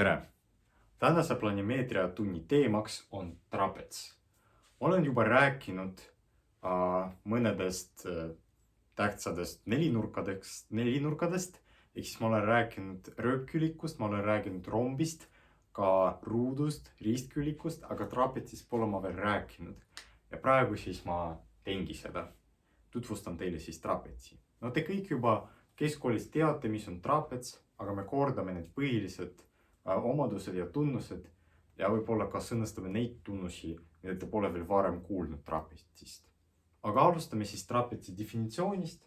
Tere! Tänase planimeetria tunni teemaks on trapets. Olen juba rääkinud mõnedest tähtsatest nelinurkadest, ehk siis ma olen rääkinud rööpkülikust, ma olen rääkinud rombist, ka ruudust, ristkülikust, aga trapetsist pole ma veel rääkinud. Ja praegu siis ma teengi seda. Tutvustan teile siis trapetsi. No te kõik juba keskkoolis teate, mis on trapets, aga me kordame need põhilised omadused ja tunnused ja võib-olla ka sõnastame neid tunnusi, mida te pole veel varem kuulnud trapetsist. Aga alustame siis trapetsi definitsioonist.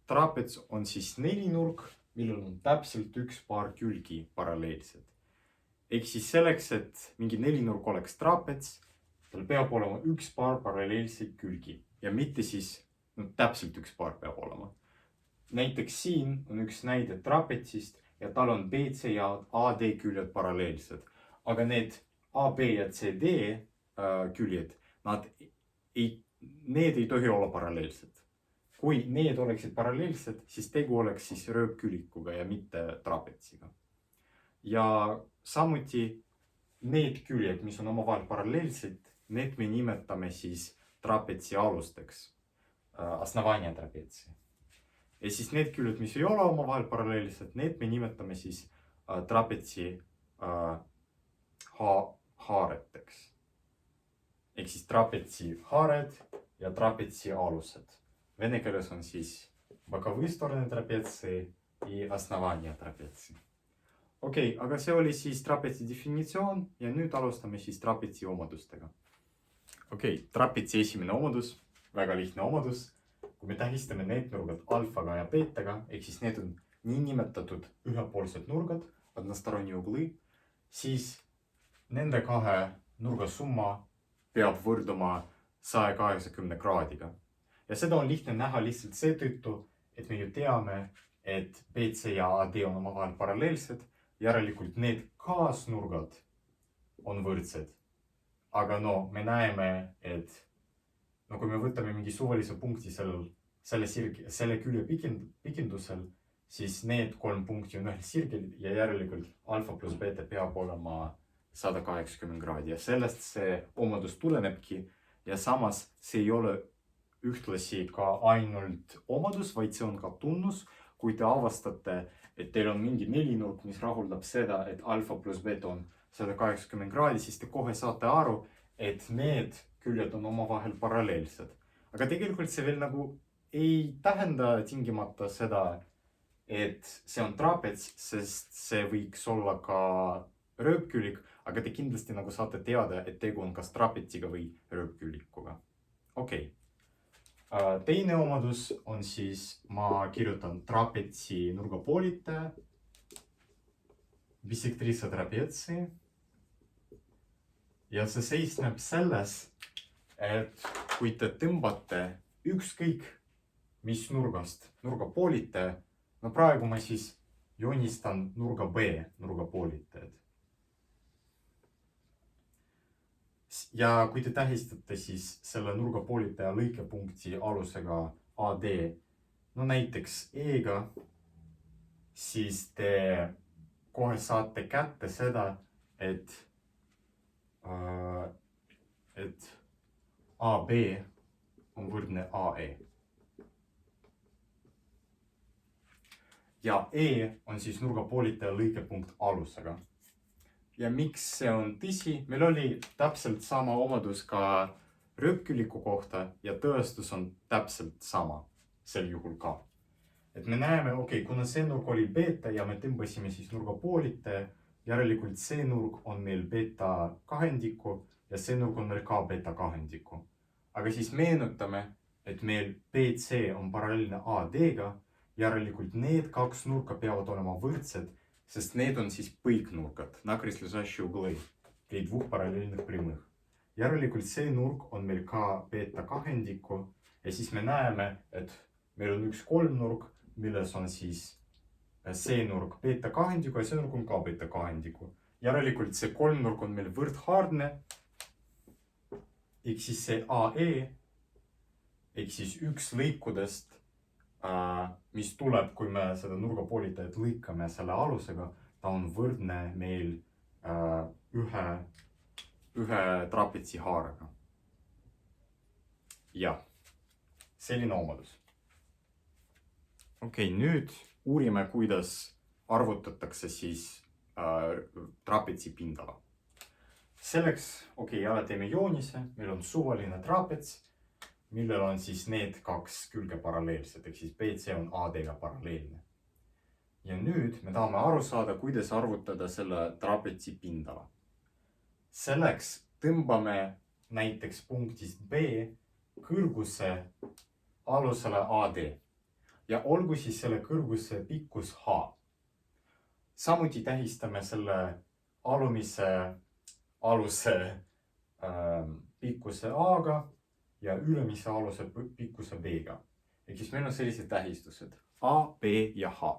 Trapets on siis nelinurk, millel on täpselt üks paar külgi paralleelsed. Ehk siis selleks, et mingi nelinurk oleks trapets, tal peab olema üks paar paralleelseid külgi ja mitte siis täpselt üks paar peab olema. Näiteks siin on üks näide trapetsist ja tal on BC ja AD küljed paralleelsed. Aga need AB ja CD küljed, need ei tohi olla paralleelsed. Kui need oleksid paralleelsed, siis tegu oleks siis rööpkülikuga ja mitte trapetsiga. Ja samuti need küljed, mis on omavahel paralleelsed, need me nimetame siis trapetsi alusteks, основание трапеции. Ja siis need küljed, mis ei ole omavahel paralleelsed, need me nimetame siis trapetsi haareteks. Ehk siis trapetsi haared ja trapetsi alused. Vene keeles on siis боковые стороны трапеции и основание трапеции. Okei, aga see oli siis trapetsi definitsioon ja nüüd alustame siis trapetsi omadustega. Okei, trapetsi esimene omadus, väga lihtne omadus. Kui me tähistame need nurgad alfaga ja beetaga, ehk siis need on niinimetatud ühepoolsed nurgad, односторонние углы, siis nende kahe nurga summa peab võrduma 180 kraadiga. Ja seda on lihtne näha lihtsalt seetõttu, et me ju teame, et BC ja AD on omavahel paralleelsed, järelikult need kaasnurgad on võrdsed. Aga me näeme, et kui me võtame mingi suvalise punkti selle külje pikendusel, siis need kolm punkti on ühel sirgel ja järelikult alfa plus beta peab olema 180 kraadi. Ja sellest see omadus tulenebki ja samas see ei ole ühtlasi ka ainult omadus, vaid see on ka tunnus. Kui te avastate, et teil on mingi nelinurk, mis rahuldab seda, et alfa plus beta on 180 kraadi, siis te kohe saate aru, et need küljed on omavahel paralleelsed. Aga tegelikult see veel ei tähenda tingimata seda, et see on trapets, sest see võiks olla ka rööpkülik, aga te kindlasti saate teada, et tegu on kas trapetsiga või rööpkülikuga. Okei. Teine omadus on siis, ma kirjutan trapetsi nurgapoolitaja, bissektriisa trapetsi. Ja see seisneb selles, et kui te tõmbate ükskõik mis nurgast nurgapoolitaja, praegu ma siis joonistan nurga B nurgapoolitajad. Ja kui te tähistate siis selle nurgapoolitaja lõikepunkti alusega AD, näiteks E-ga, siis te kohe saate kätte seda, et AB on võrdne AE. Ja E on siis nurgapoolitaja lõikepunkt alusega. Ja miks see on tõsi? Meil oli täpselt sama omadus ka rööpküliku kohta ja tõestus on täpselt sama sel juhul ka. Et me näeme, kuna see nurg oli beta ja me tõmbasime siis nurgapoolitaja, järelikult see nurg on meil beta kahendiku ja see nurg on meil ka beta kahendiku. Aga siis meenutame, et meil BC on paralleelne AD-ga, järelikult need kaks nurka peavad olema võrdsed, sest need on siis põiknurkad, nakrislõžaši uglõi, при двух параллельных прямых. Järelikult see nurk on meil ka beta kahendiku ja siis me näeme, et meil on üks kolmnurk, milles on siis see nurk beta kahendiku ja see nurk on ka beta kahendiku. Järelikult see kolmnurk on meil võrdhaardne, ehk siis see AE, ehk siis üks lõikudest, mis tuleb, kui me seda nurgapoolitajat lõikame selle alusega, ta on võrdne meil ühe trapetsi haarega. jah, selline omadus. Okei, nüüd uurime, kuidas arvutatakse siis trapetsi pindala. Selleks, jälle teeme joonise, meil on suvaline trapets, millel on siis need kaks külge paralleelsed, ehk siis BC on AD-ga paralleelne. Ja nüüd me tahame aru saada, kuidas arvutada selle trapetsi pindala. Selleks tõmbame näiteks punktist B kõrguse alusele AD ja olgu siis selle kõrguse pikkus H. Samuti tähistame selle aluse pikkuse A-ga ja ülemise aluse pikkuse B-ga. Ehk siis meil on sellised tähistused A, B ja H.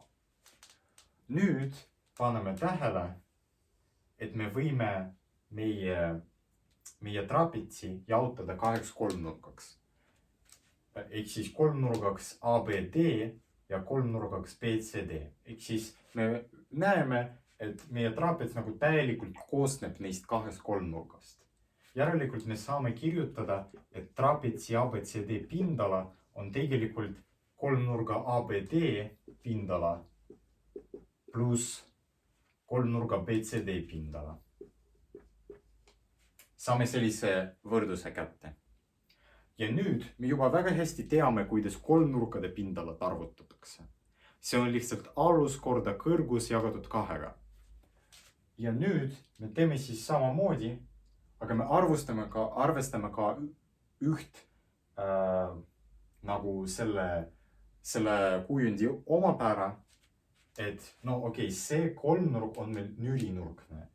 Nüüd paneme tähele, et me võime meie trapetsi jaotada kaheks kolmnurgaks. Ehk siis kolmnurgaks ABD ja kolmnurgaks BCD. Ehk siis me näeme, et meie trapets nagu täielikult koosneb neist kahest kolmnurgast. Järelikult me saame kirjutada, et trapetsi ABCD pindala on tegelikult kolmnurga ABD pindala pluss kolmnurga BCD pindala. Saame sellise võrdluse kätte. Ja nüüd me juba väga hästi teame, kuidas kolmnurkade pindalat arvutatakse. See on lihtsalt alus korda kõrgus jagatud kahega. Ja nüüd me teeme siis samamoodi, aga me arvestame ka üht nagu selle kujundi omapära, et see kolmnurk on meil nürinurkne.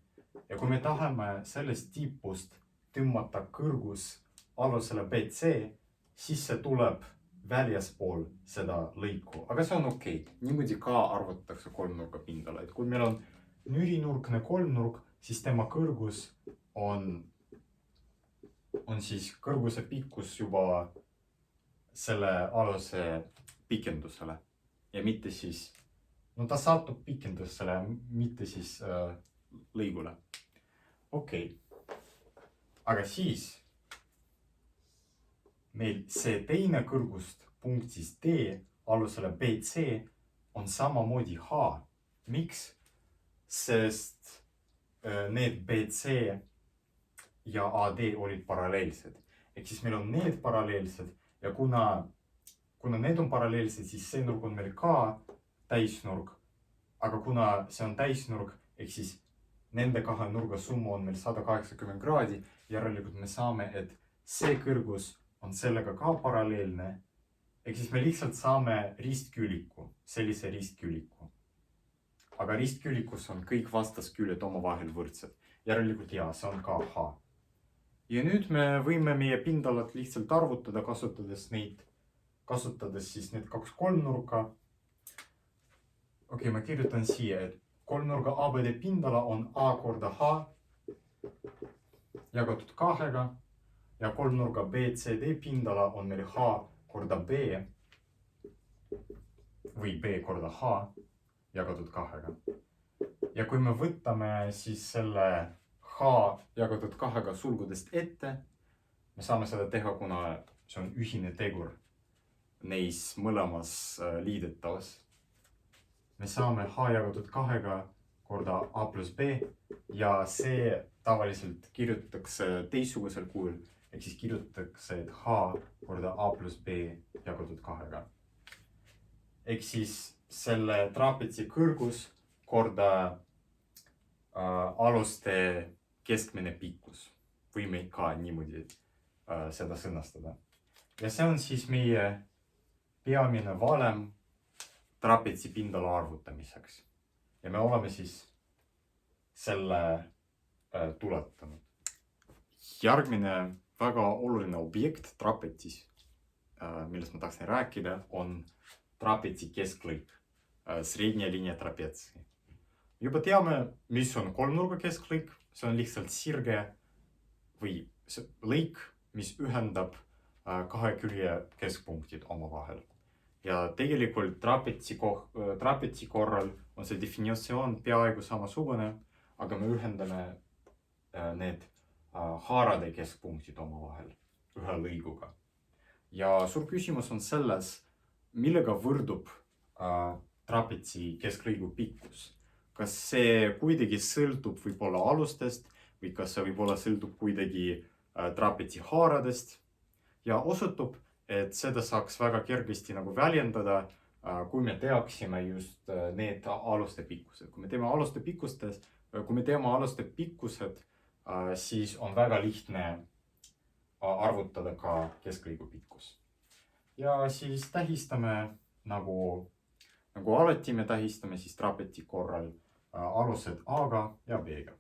Ja kui me tahame sellest tipust tõmmata kõrgus alusele BC, siis see tuleb väljaspool seda lõiku. Aga see on okei. Niimoodi ka arvutatakse kolmnurga pindala. Et kui meil on nürinurkne kolmnurk, siis tema kõrgus on siis kõrguse pikkus juba selle aluse pikendusele. Ja mitte siis, ta satub pikendusele, mitte siis lõigule. Okei. Aga siis meil see teine kõrgust punktist D alusele BC on samamoodi H. Miks? Sest need BC ja AD olid paralleelsed. Ehk siis meil on need paralleelsed ja kuna need on paralleelsed, siis see nurk on meil ka täisnurk. Aga kuna see on täisnurk, ehk siis nende kahe nurga summa on meil 180 kraadi, järelikult me saame, et see kõrgus on sellega ka paralleelne. Ehk siis me lihtsalt saame ristküliku, sellise ristküliku. Aga ristkülikus on kõik vastasküljed omavahel võrdsed. Järelikult see on ka H. Ja nüüd me võime meie pindalat lihtsalt arvutada, kasutades siis need kaks kolmnurka. Ma kirjutan siia, et kolmnurga ABD pindala on A korda H jagatud kahega ja kolmnurga BCD pindala on meil H korda B või B korda H jagatud kahega. Ja kui me võtame siis selle H jagatud kahega sulgudest ette, me saame seda teha, kuna see on ühine tegur neis mõlemas liidetavas. Me saame H jagatud kahega korda A plus B ja see tavaliselt kirjutatakse teistsugusel kujul, ehk siis kirjutatakse, et H korda A plus B jagatud kahega. Ehk siis selle trapetsi kõrgus korda aluste keskmine pikkus. Võime ka niimoodi seda sõnastada. Ja see on siis meie peamine valem trapetsi pindala arvutamiseks. Ja me oleme siis selle tuletanud. Järgmine väga oluline objekt trapetsis, millest ma tahaksin rääkida, on trapetsi kesklõik, srednja linja trapetsi. Juba teame, mis on kolmnurga kesklõik. See on lihtsalt sirge või lõik, mis ühendab kahe külje keskpunktid omavahel. Ja tegelikult trapetsi korral on see definitsioon peaaegu samasugune, aga me ühendame need haarade keskpunktid omavahel ühe lõiguga. Ja suur küsimus on selles, millega võrdub trapetsi kesklõigu pikkus. Kas see kuidagi sõltub võib-olla alustest või kas see võib-olla sõltub kuidagi trapetsi haaradest ja osutub, et seda saaks väga kergesti nagu väljendada, kui me teaksime just need aluste pikkused. Kui me teame aluste pikkused, siis on väga lihtne arvutada ka kesklõigu pikkus. Ja siis tähistame nagu alati me tähistame siis trapetsi korral alused A-ga ja B-ga.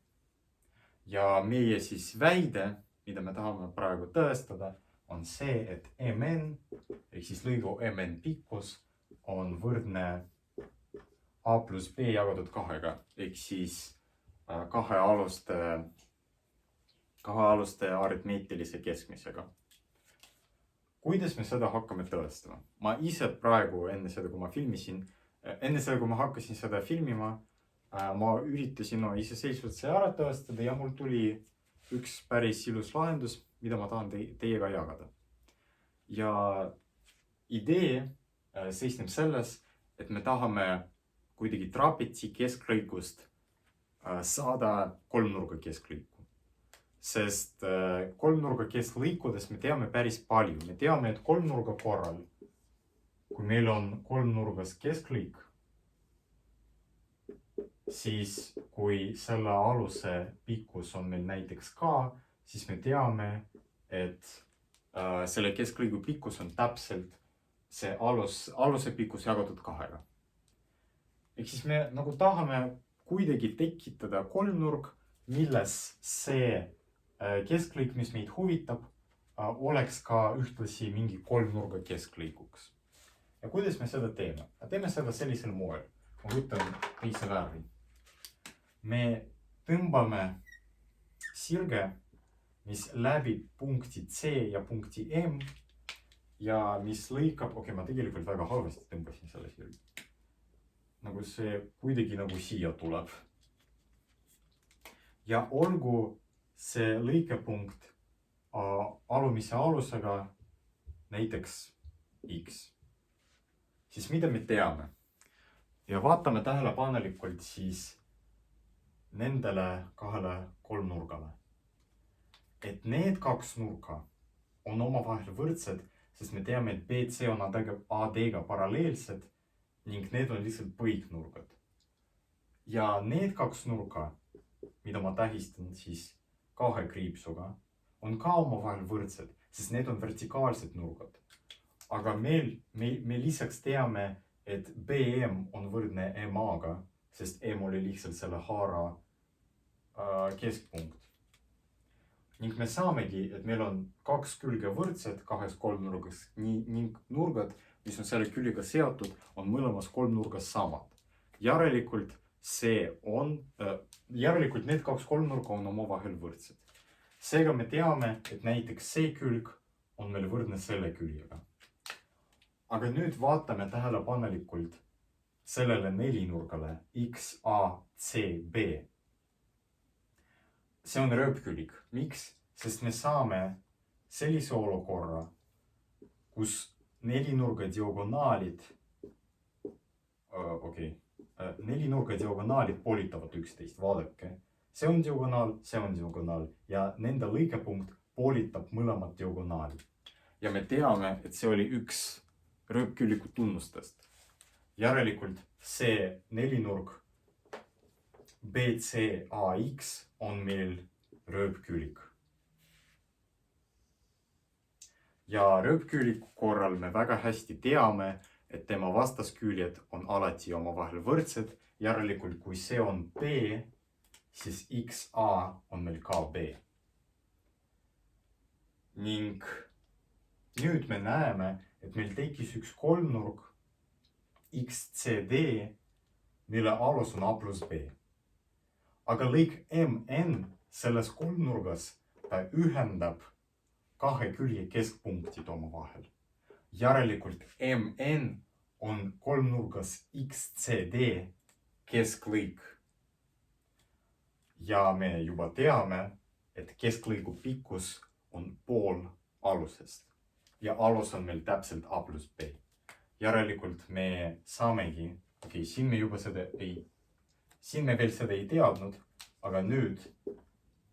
Ja meie siis väide, mida me tahame praegu tõestada, on see, et MN ehk siis lõigu MN pikkus on võrdne A plus B jagatud 2-ga ehk siis kahe aluste aritmeetilise keskmisega. Kuidas me seda hakkame tõestama? Ma ise praegu enne seda, kui ma hakkasin seda filmima, ma üritasin iseseisvalt see ära tõestada ja mul tuli üks päris ilus lahendus, mida ma tahan teiega jagada. Ja idee seisneb selles, et me tahame kuidagi trapetsi kesklõigust saada kolmnurga kesklõiku. Sest kolmnurga kesklõikudes me teame päris palju. Me teame, et kolmnurga korral, kui meil on kolmnurgas kesklõik, siis kui selle aluse pikkus on meil näiteks K, siis me teame, et selle kesklõigu pikkus on täpselt see aluse pikkus jagatud 2-ga. Ehk siis me nagu tahame kuidagi tekitada kolmnurk, milles see kesklõik, mis meid huvitab, oleks ka ühtlasi mingi kolmnurga kesklõiguks. Ja kuidas me seda teeme? Teeme seda sellisel moel. Ma võtan teise värvi. Me tõmbame sirge, mis läbib punkti C ja punkti M ja mis lõikab, ma tegelikult väga halvasti tõmbasin selle sirge. Nagu see kuidagi nagu siia tuleb. Ja olgu see lõikepunkt alumise alusega näiteks X. Siis mida me teame? Ja vaatame tähelepanelikult siis nendele kahele kolmnurgale. Et need kaks nurka on omavahel võrdsed, sest me teame, et BC on AD-ga paralleelsed ning need on lihtsalt põiknurgad. Ja need kaks nurka, mida ma tähistan siis kahe kriipsuga, on ka omavahel võrdsed, sest need on vertikaalsed nurgad. Aga me lisaks teame, et BM on võrdne MA-ga, sest M oli lihtsalt selle haara keskpunkt. Ning me saamegi, et meil on kaks külge võrdsed kahes kolmnurgas ning nurgad, mis on selle küljega seotud, on mõlemas kolmnurgas samad. Järelikult need kaks kolmnurga on omavahel võrdsed. Seega me teame, et näiteks see külg on meil võrdne selle küljega. Aga nüüd vaatame tähelepanelikult sellele nelinurgale XACB. See on rööpkülg. Miks? Sest me saame sellise olukorra, kus nelinurga diagonaalid poolitavad üksteist. Vaadake, see on diagonaal ja nende lõikepunkt poolitab mõlemat diagonaali. Ja me teame, et see oli üks rööpkülliku tunnustest. Järelikult see nelinurk BCAX on meil rööpkülg. Ja rööpkülliku korral me väga hästi teame, et tema vastasküljed on alati omavahel võrdsed. Järelikult kui see on B, siis XA on meil ka B. Ning nüüd me näeme, et meil tekkis üks kolmnurk XCD, mille alus on A plus B. Aga lõik MN selles kolmnurgas ta ühendab kahe külje keskpunktid omavahel. Järelikult MN on kolmnurgas XCD kesklõik. ja me juba teame, et kesklõigu pikkus on pool alusest ja alus on meil täpselt A plus B. Järelikult me saamegi, siin me juba siin me veel seda ei teadnud, aga nüüd,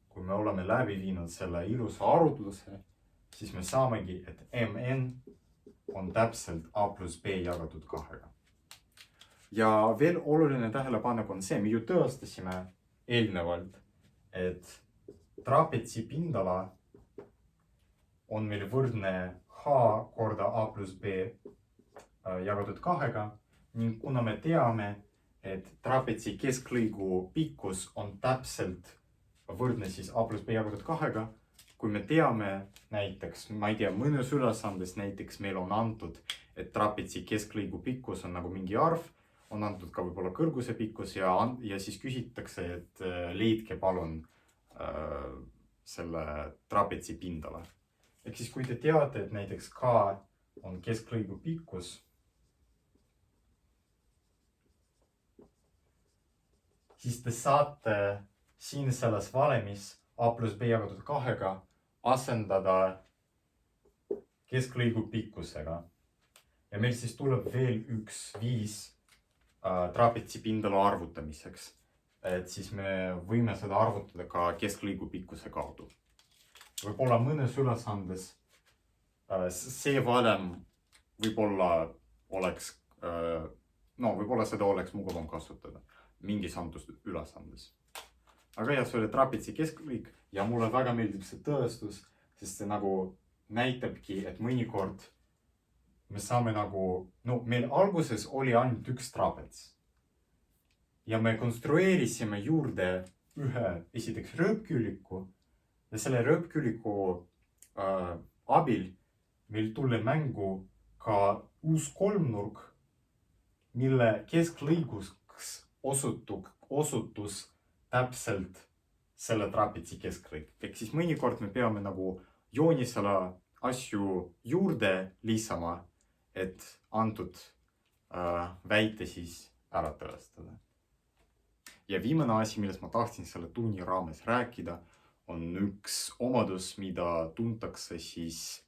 kui me oleme läbi viinud selle ilusa arvutluse, siis me saamegi, et MN on täpselt A plus B jagatud 2. Ja veel oluline tähelepanek on see, me ju tõestasime eelnevalt, et trapetsi pindala on meil võrdne H korda A plus B jagatud 2 ning kuna me teame, et trapetsi kesklõigu pikkus on täpselt võrdne siis A plus B jagatud 2, kui me teame näiteks, ma ei tea, mõnes ülesandes näiteks meil on antud, et trapetsi kesklõigu pikkus on nagu mingi arv, on antud ka võib-olla kõrguse pikkus ja siis küsitakse, et leidke palun selle trapetsi pindala. Ehk siis kui te teate, et näiteks K on kesklõigu pikkus, siis te saate siin selles valemis A plus B jagatud 2 asendada kesklõigu pikkusega. Ja meil siis tuleb veel üks viis trapetsi pindala arvutamiseks. Et siis me võime seda arvutada ka kesklõigu pikkuse kaudu. Võib-olla mõnes ülesandes see valem võib-olla oleks, võib-olla seda oleks mugavam kasutada mingis antud ülesandes. Aga jah, see oli trapetsi kesklõik ja mulle väga meeldib see tõestus, sest see nagu näitabki, et mõnikord me saame nagu, meil alguses oli ainult üks trapets. Ja me konstrueerisime juurde ühe esiteks rööpkülliku ja selle rööpkülliku abil meil tuli mängu ka uus kolmnurk, mille kesklõigus osutus täpselt selle trapetsi kesklõik. Ehk siis mõnikord me peame nagu joonisele asju juurde lisama, et antud väite siis ära tõestada. Ja viimane asi, millest ma tahtsin selle tunni raames rääkida, on üks omadus, mida tuntakse siis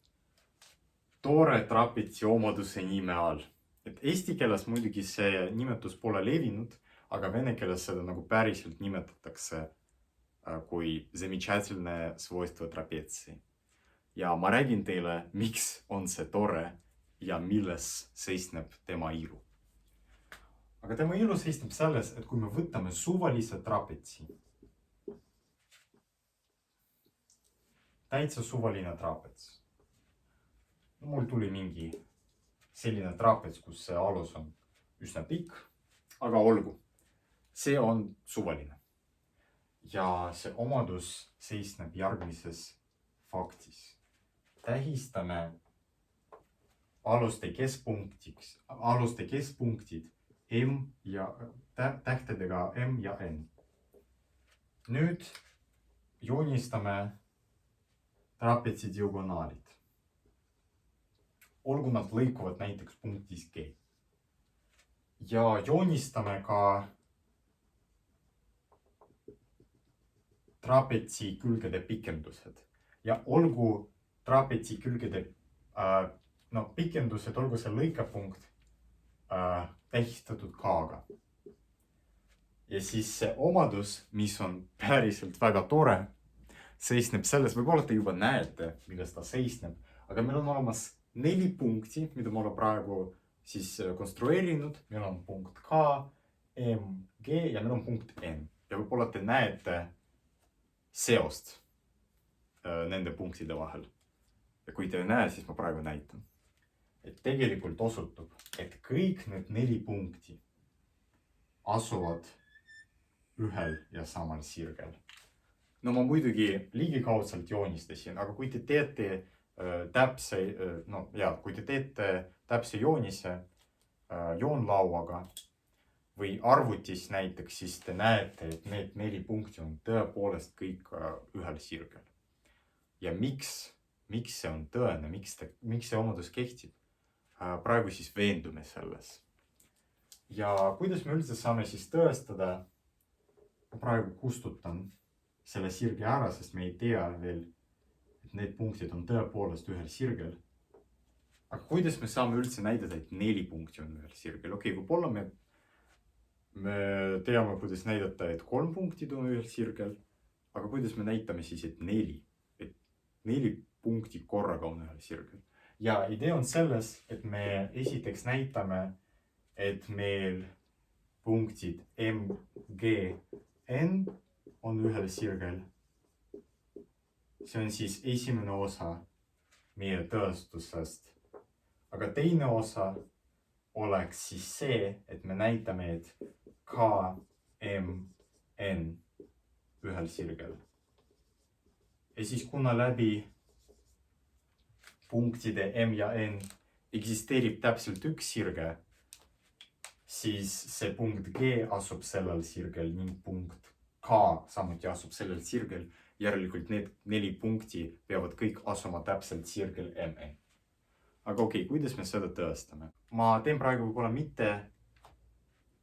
toore trapetsi omaduse nime all. Et eesti keeles muidugi see nimetus pole levinud, aga vene keeles seda nagu päriselt nimetatakse kui замечательное свойство трапеции. Ja ma räägin teile, miks on see tore ja milles seisneb tema ilu. Aga tema ilu seisneb selles, et kui me võtame suvalise trapetsi, täitsa suvaline trapets. Mul tuli mingi selline trapets, kus see alus on üsna pikk, aga olgu, see on suvaline. Ja see omadus seisneb järgmises faktis. Tähistame aluste keskpunktid M ja tähtedega M ja N. Nüüd joonistame trapetsi diagonaalid. Olgu nad lõikuvad näiteks punktis G. Ja joonistame ka trapetsi külgede pikendused. Ja olgu trapetsi külgede pikendused, olgu see lõikepunkt tähistatud K-ga. Ja siis see omadus, mis on päriselt väga tore, seisneb selles, võib-olla te juba näete, milles ta seisneb, aga meil on olemas 4 punkti, mida ma olen praegu siis konstrueerinud. Meil on punkt K, M, G ja meil on punkt N. Ja võib-olla te näete seost nende punktide vahel. Ja kui te ei näe, siis ma praegu näitan. Et tegelikult osutub, et kõik need 4 punkti asuvad ühel ja samal sirgel. No ma muidugi ligikaudselt joonistasin, aga kui te teete täpse joonise joonlauaga või arvutis näiteks, siis te näete, et need 4 punkti on tõepoolest kõik ühel sirgel. Ja miks see on tõene, miks see omadus kehtib? Praegu siis veendume selles. Ja kuidas me üldse saame siis tõestada, ma praegu kustutan selle sirge ära, sest me ei tea veel, et need punktid on tõepoolest ühel sirgel. Aga kuidas me saame üldse näidata, et 4 punkti on ühel sirgel? Okei, võib-olla me teame, kuidas näidata, et 3 punkti on ühel sirgel, aga kuidas me näitame siis, et 4 punkti korraga on ühel sirgel? Ja idee on selles, et me esiteks näitame, et meil punktid M, G, N on ühel sirgel. See on siis esimene osa meie tõestusest. Aga teine osa oleks siis see, et me näitame, et K, M, N ühel sirgel. Ja siis kuna läbi punktide M ja N eksisteerib täpselt üks sirge, siis see punkt G asub sellel sirgel ning punkt K samuti asub sellel sirgel. Järelikult need 4 punkti peavad kõik asuma täpselt sirgel MN. Aga okei, kuidas me seda tõestame? Ma teen praegu võib-olla mitte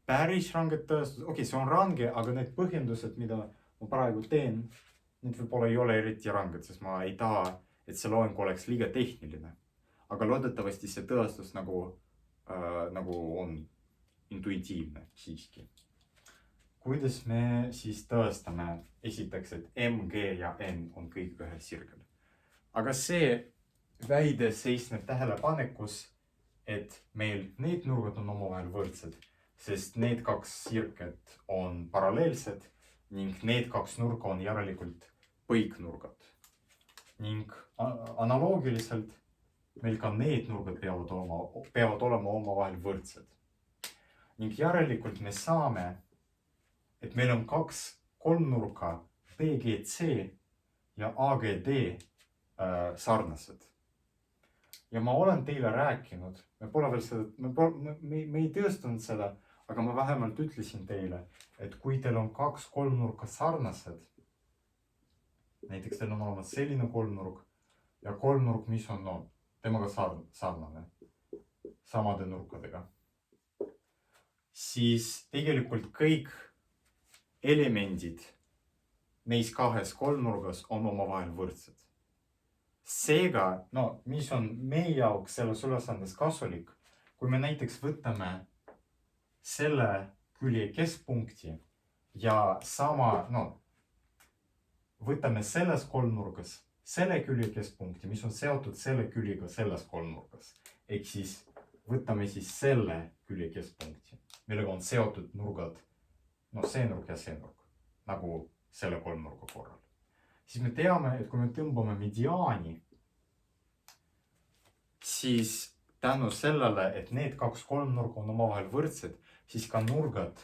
päris ranged tõestused. Okei, see on range, aga need põhjendused, mida ma praegu teen, need võib-olla ei ole eriti ranged, sest ma ei taha, et see loeng oleks liiga tehniline. Aga loodetavasti see tõestus nagu on intuitiivne siiski. Kuidas me siis tõestame esiteks, et M, G ja N on kõik ühel sirgel? Aga see väide seisneb tähelepanekus, et meil need nurgad on omavahel võrdsed, sest need 2 sirget on paralleelsed ning need 2 nurka on järelikult põiknurgad. Ning analoogiliselt meil ka need nurgad peavad olema omavahel võrdsed. Ning järelikult me saame, et meil on 2 kolmnurka BGC ja AGD sarnased. Ja ma olen teile rääkinud, me ei tõestanud seda, aga ma vähemalt ütlesin teile, et kui teil on 2 kolmnurka sarnased, näiteks teil on olemas selline kolmnurk ja kolmnurk, mis on temaga sarnane, samade nurkadega, siis tegelikult kõik elemendid neis 2 kolmnurgas on omavahel võrdsed. Seega, mis on meie jaoks selles ülesandes kasulik, kui me näiteks võtame selle külje keskpunkti ja võtame selles kolmnurgas selle külje keskpunkti, mis on seotud selle küljega selles kolmnurgas. Ehk siis võtame siis selle külje keskpunkti, millega on seotud nurgad, see nurk ja see nurk, nagu selle kolmnurga korral. Siis me teame, et kui me tõmbame mediaani, siis tänu sellele, et need 2 kolmnurga on omavahel võrdsed, siis ka nurgad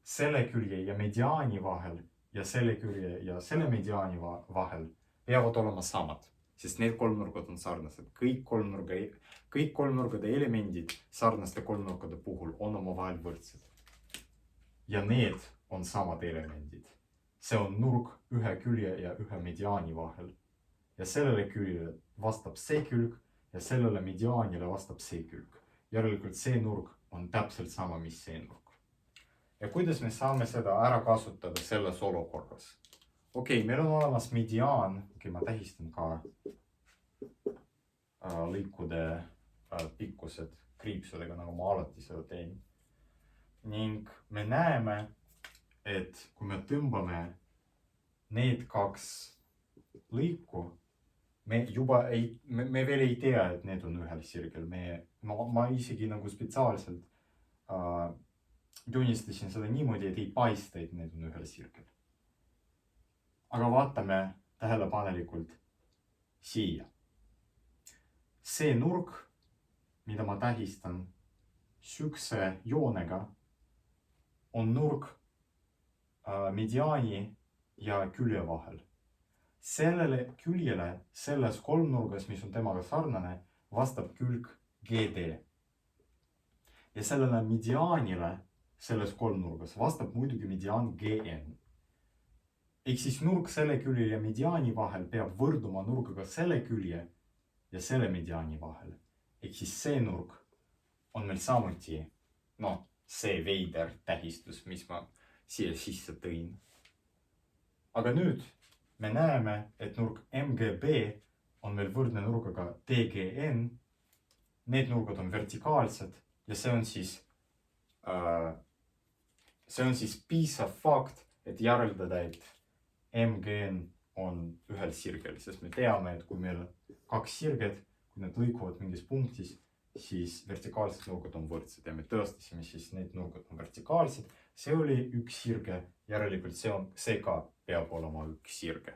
selle külje ja mediaani vahel ja selle külje ja selle mediaani vahel peavad olema samad, sest need kolmnurgad on sarnased. Kõik kolmnurgade elemendid sarnaste kolmnurgade puhul on omavahel võrdsed. Ja need on samad elemendid. See on nurk ühe külje ja ühe mediaani vahel. Ja sellele küljele vastab see külg ja sellele mediaanile vastab see külg. Järelikult see nurk on täpselt sama, mis see nurk. Ja kuidas me saame seda ära kasutada selles olukorras? Okei, meil on olemas mediaan. Okei, ma tähistan ka lõikude pikkused kriipsudega, nagu ma alati seda teen. Ning me näeme, et kui me tõmbame need 2 lõiku, me veel ei tea, et need on ühel sirgel. Ma isegi nagu spetsiaalselt joonistasin seda niimoodi, et ei paista, et need on ühel sirgel. Aga vaatame tähelepanelikult siia. See nurk, mida ma tähistan sükse joonega, on nurk mediaani ja külje vahel. Sellele küljele selles kolmnurgas, mis on temaga sarnane, vastab külg GD. Ja sellele mediaanile selles kolmnurgas vastab muidugi mediaan GN. Ehk siis nurk selle külje ja mediaani vahel peab võrduma nurgaga selle külje ja selle mediaani vahel. Ehk siis see nurk on meil samuti see veider tähistus, mis ma siia sisse tõin. aga nüüd me näeme, et nurk MGB on meil võrdne nurgaga DGN. Need nurgad on vertikaalsed ja see on siis piisav fakt, et järeldada, et MGN on ühel sirgel, sest me teame, et kui meil on kaks sirget, kui need lõikuvad mingis punktis, siis vertikaalsed nurgad on võrdsed ja me tõestasime siis need nurgad on vertikaalsed. See oli üks sirge, järelikult see ka peab olema üks sirge.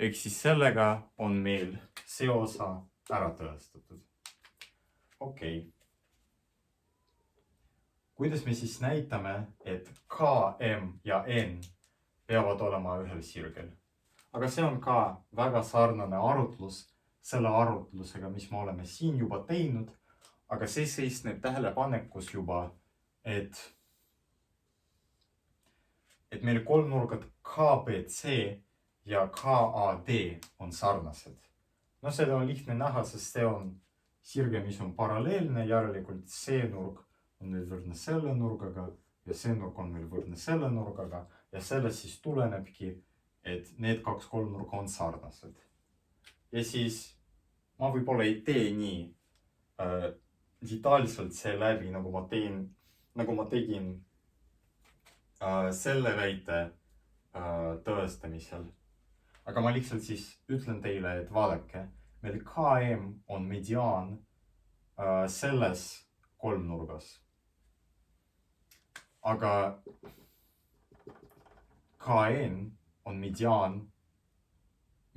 Ehk siis sellega on meil see osa ära tõestatud. Okei. Kuidas me siis näitame, et KM ja N peavad olema ühel sirgel? Aga see on ka väga sarnane arutlus selle arutlusega, mis me oleme siin juba teinud, aga see seisneb tähelepanekus juba, et meil kolmnurgad KBC ja KAD on sarnased. No seda on lihtne näha, sest see on sirge, mis on paralleelne, järelikult see nurk on meil võrdne selle nurgaga ja see nurk on meil võrdne selle nurgaga ja sellest siis tulenebki, et need kaks kolmnurka on sarnased. Ja siis ma võib-olla ei tee nii detailselt see läbi, nagu ma tegin selle väite tõestamisel. Aga ma lihtsalt siis ütlen teile, et vaadake, meil KM on mediaan selles kolmnurgas. Aga KN on mediaan,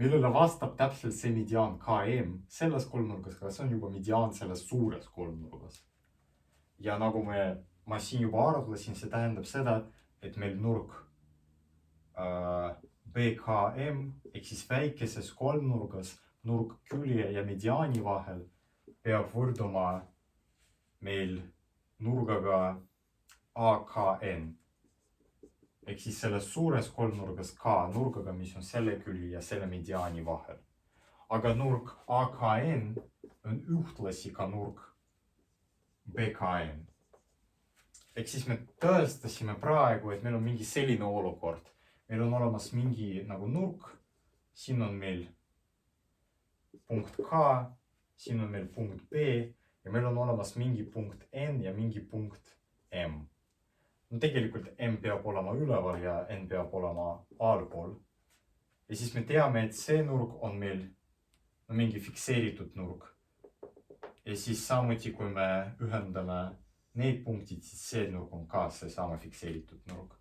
millele vastab täpselt see mediaan KM selles kolmnurgas, aga see on juba mediaan selles suures kolmnurgas. Ja nagu ma siin juba arutlesin, see tähendab seda, et meil nurk BKM ehk siis väikeses kolmnurgas nurk külje ja mediaani vahel peab võrduma meil nurgaga AKN. Ehk siis selles suures kolmnurgas K nurgaga, mis on selle külje ja selle mediaani vahel. Aga nurk AKN on ühtlasi ka nurk BKN. Ehk siis me tõestasime praegu, et meil on mingi selline olukord. Meil on olemas mingi nagu nurk, siin on meil punkt K, siin on meil punkt B ja meil on olemas mingi punkt N ja mingi punkt M. No tegelikult M peab olema üleval ja N peab olema allpool. Ja siis me teame, et see nurk on meil mingi fikseeritud nurk. Ja siis samuti, kui me ühendame need punktid, siis see nurk on ka seesama fikseeritud nurk.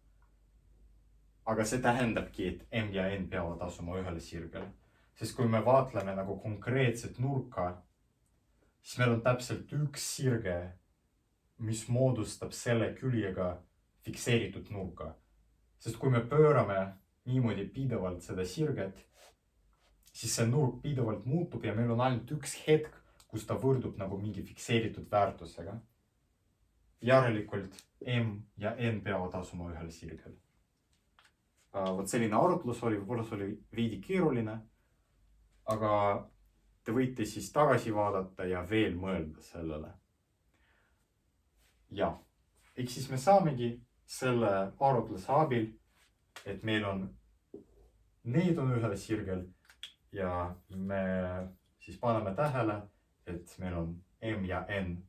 Aga see tähendabki, et M ja N peavad asuma ühel sirgel. Sest kui me vaatleme nagu konkreetset nurka, siis meil on täpselt üks sirge, mis moodustab selle küljega fikseeritud nurka. Sest kui me pöörame niimoodi pidevalt seda sirget, siis see nurk pidevalt muutub ja meil on ainult üks hetk, kus ta võrdub nagu mingi fikseeritud väärtusega. Järelikult M ja N peavad asuma ühel sirgel. Vot selline arutlus oli, võib-olla see oli veidi keeruline, aga te võite siis tagasi vaadata ja veel mõelda sellele. Ja, ehk siis me saamegi selle arutluse abil, et meil on, need on ühel sirgel ja me siis paneme tähele, et meil on M ja N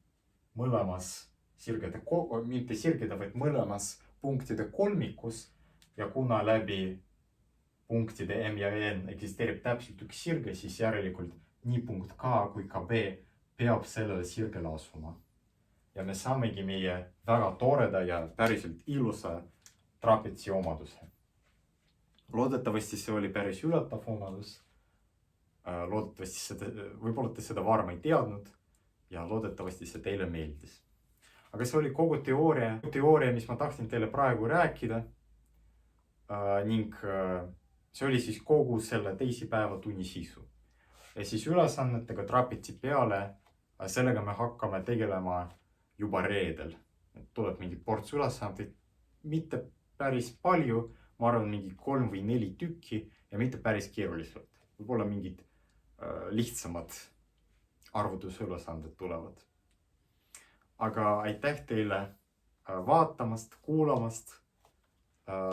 mõlemas sirgede, mitte sirgede, vaid mõlemas punktide kolmikus. Ja kuna läbi punktide M ja N eksisteerib täpselt üks sirge, siis järelikult nii punkt K kui ka B peab sellele sirgele asuma. Ja me saamegi meie väga toreda ja päriselt ilusa trapetsi omaduse. Loodetavasti see oli päris üllatav omadus. Loodetavasti võib-olla te seda varem ei teadnud ja loodetavasti see teile meeldis. Aga see oli kogu teooria, mis ma tahtsin teile praegu rääkida. Ning see oli siis kogu selle teisipäeva tunni sisu. Ja siis ülesannetega trapetsi peale, sellega me hakkame tegelema juba reedel. Tuleb mingi ports ülesandeid, mitte päris palju, ma arvan mingi 3 või 4 tükki ja mitte päris keeruliselt. Võib-olla mingid lihtsamad arvutusülesanded tulevad. Aga aitäh teile vaatamast, kuulamast.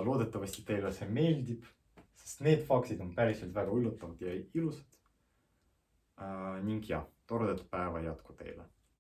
Loodetavasti teile see meeldib, sest need faktid on päriselt väga üllatavad ja ilusad. Ning jah, toredat päeva jätku teile!